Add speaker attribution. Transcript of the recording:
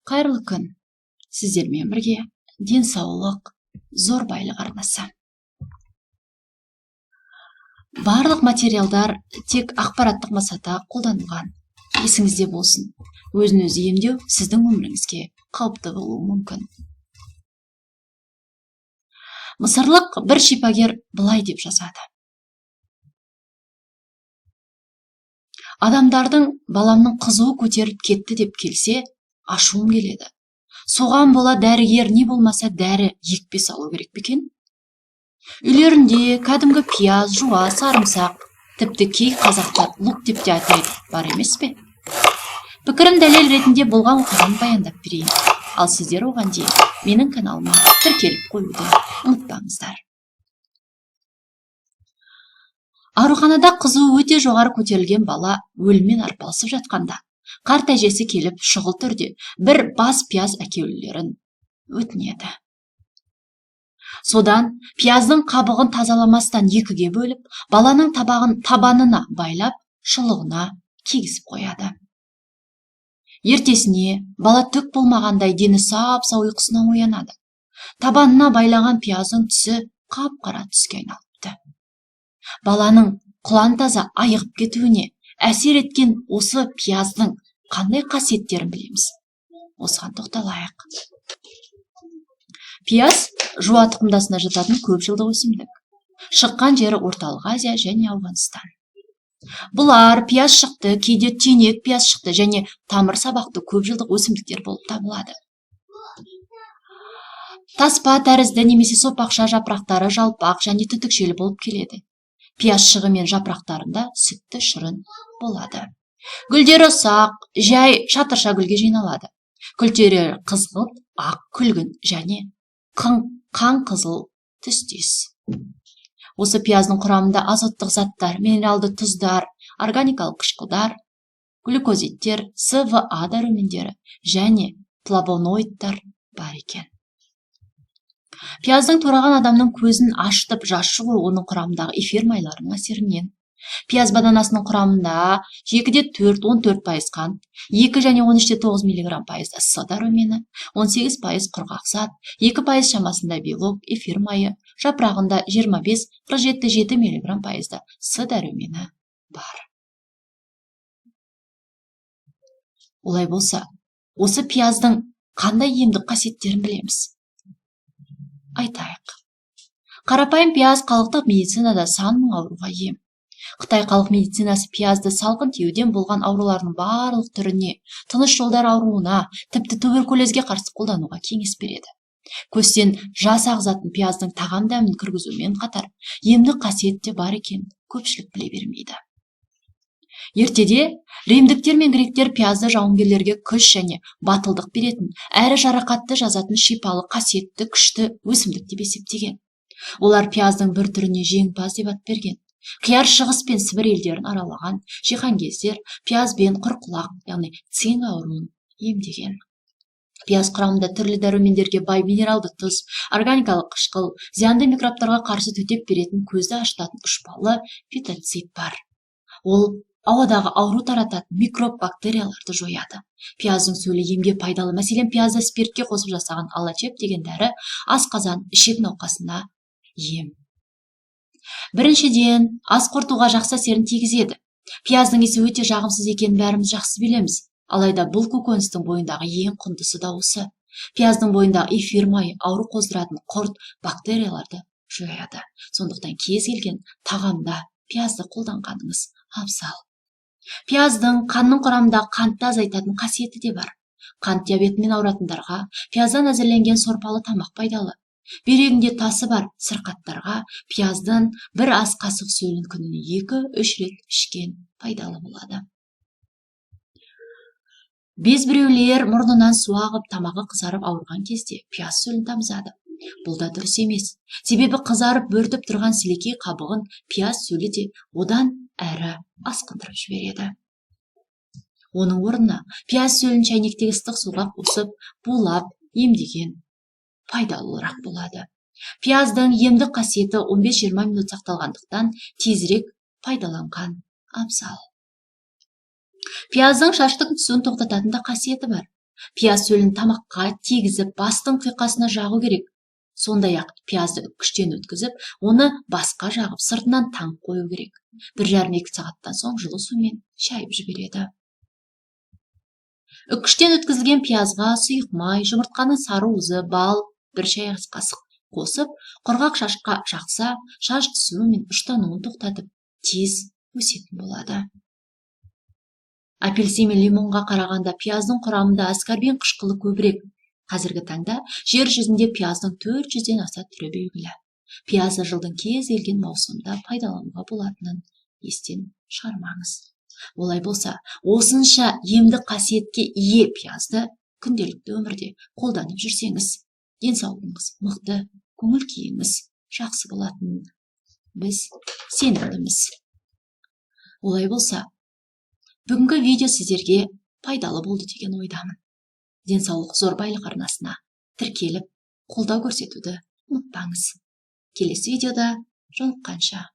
Speaker 1: Қайырлы күн. Сіздермен бірге денсаулық зор байлық арнасы. Барлық материалдар тек ақпараттық мақсатта қолданылған. Есіңізде болсын. Өзін өзі емдеу сіздің өміріңізге қауіпті болуы мүмкін. Мысырлық бір шипагер былай деп жазады. Адамдардың баламның қызуы көтеріп кетті деп келсе, ашуым келеді. Соған бола дәрігер не болмаса дәрі екпе салу керек пе екен? Үйлерінде кәдімгі пияз, жуа, сарымсақ, тіпті кей қазақтар лук деп те атайды, бар емес пе? Пікірім дәлел ретінде болған оқиғаны баяндап берейін. Ал сіздер оған дейін менің каналыма тіркеліп қоюды ұмытпаңыздар. Ауруханада қызуы өте жоғары көтерілген бала өліммен арпалысып жатқанда, қарт әжесі келіп шұғыл түрде бір бас пияз әкелулерін өтінеді. Содан пияздың қабығын тазаламастан екіге бөліп, баланың табанына байлап, шұлығына кигізіп қояды. Ертесіне бала түк болмағандай дені сап-сау ұйқысынан оянады. Табанына байлаған пияздың түсі қап-қара түске айналыпты. Баланың құлан таза айығып кетуіне әсер еткен осы пияздың қандай қасиеттерін білеміз. Осыған тоқталайық. Пияз жуа тұқымдасына жататын көпжылдық өсімдік. Шыққан жері Орталық Азия және Ауғанстан. Бұлар пияз шықты, кейде түйнек пияз шықты және тамыр сабақты көпжылдық өсімдіктер болып табылады. Таспа тәрізді немесе сопақша жапырақтары жалпақ және түтікшелі болып келеді. Пияз шығы мен жапырақтарында сүтті шырын болады. Гүлдері ұсақ, жай шатырша гүлге жиналады. Күлтері қызғылт, ақ, күлгін және қан қызыл түстес. Осы пияздың құрамында азоттық заттар, минералды тұздар, органикалық қышқылдар, глюкозидтер, СВА дәрумендері және флавоноидтар бар екен. Пияздың тураған адамның көзін ашытып жас шығуы оның құрамындағы эфир майларының әсерінен. Пияз бананасының құрамында 2-4-14% қант, 2 және 13-9 мг С дәрумені, 18% құрғақ зат, 2% шамасында белок, эфир майы, жапырағында 25-47 мг С дәрумені бар. Олай болса, осы пияздың қандай емдік қасиеттерін білеміз? Айтайық. Қарапайым пияз халықтық медицинада сан мың ауруға ем. Қытай халық медицинасы пиязды салқын тиюден болған аурулардың барлық түріне, тыныс жолдары ауруына, тіпті туберкулезге қарсы қолдануға кеңес береді. Көстен жас ағзатын пияздың тағам дәмін кіргізумен қатар, емдік қасиетте бар екен, көпшілік біле бермейді. Ертеде римдіктер мен гректер пиязды жауынгерлерге күш және батылдық беретін, әрі жарақатты жазатын шипалы қасиетті күшті өсімдік деп есептеген. Олар пияздың бір түріне жеңімпаз деп ат берген. Қияр шығыс пен Сібір елдерін аралаған жиһанкездер пиязбен құрқұлақ, яғни цинь ауруын емдеген. Пияз құрамында түрлі дәрумендерге бай минералды тұз, органикалық қышқыл, зиянды микробтарға қарсы төтеп беретін көзді ашытатын ұшпалы фитоцид бар. Ол ауадағы ауру тарататын микроб бактерияларды жояды. Пияздың сөлі емге пайдалы. Мәселен, пиязды спиртке қосып жасаған алачеп деген дәрі асқазан, ішек науқасына ем. Біріншіден, ас қорытуға жақсы әсерін тигізеді. Пияздың иісі өте жағымсыз екенін бәріміз жақсы білеміз. Алайда бұл көкөністің бойындағы ең құндысы да осы. Пияздың бойындағы эфир майы ауру қоздыратын құрт, бактерияларды жояды. Сондықтан кез келген тағамда пиязды қолданғаныңыз абзал. Пияздың қанның құрамында қантты азайтатын қасиеті де бар. Қант диабетімен ауыратындарға пияздан әзірленген сорпалы тамақ пайдалы. Бүйрегінде тасы бар сырқаттарға пияздың бір ас қасық сөлін күніне 2-3 рет ішкен пайдалы болады. Безбіреулер мұрнынан су ағып, тамағы қызарып ауырған кезде пияз сөлін тамызады. Бұл да дұрыс емес. Себебі қызарып бөртіп тұрған сілекей қабығын пияз сөлі де одан әрі асқындырып жібереді. Оның орнына пияз сөлін шайнектегі ыстық суға қосып, булап, емдеген пайдалырақ болады. Пияздың емдік қасиеті 15-20 минут сақталғандықтан тезірек пайдаланған абзал. Пияздың шаштың түсуін тоқтататын да қасиеті бар. Пияз сөлін тамаққа тигізіп, бастың қиқасына жағу керек. Сондай-ақ пиязды үккіштен өткізіп, оны басқа жағып, сыртынан таңып қою керек. 1,5-2 сағаттан соң жылы сумен шайып жібереді. Үккіштен өткізілген пиязға сұйық май, жұмыртқаның сары уызы, бал, 1 шай ас қасық қосып, құрғақ шашқа жақса, шаш түсуі мен ұштануын тоқтатып, тез өсетін болады. Апельсин мен лимонға қарағанда пияздың құрамында аскорбин қышқылы көбірек. Қазіргі таңда жер жүзінде пияздың 400-ден аса түрі белгілі. Пиязды жылдың кез келген маусымда пайдалануға болатынын естен шығармаңыз. Олай болса, осынша емдік қасиетке ие пиязды күнделікті өмірде қолданып жүрсеңіз, денсаулығыңыз мықты, көңіл күйіңіз жақсы болатынын біз сенімдіміз. Олай болса, бүгінгі видео сіздерге пайдалы болды деген ойдамын. Денсаулық зор байлық арнасына тіркеліп, қолдау көрсетуді ұмытпаңыз. Келесі видеода жолыққанша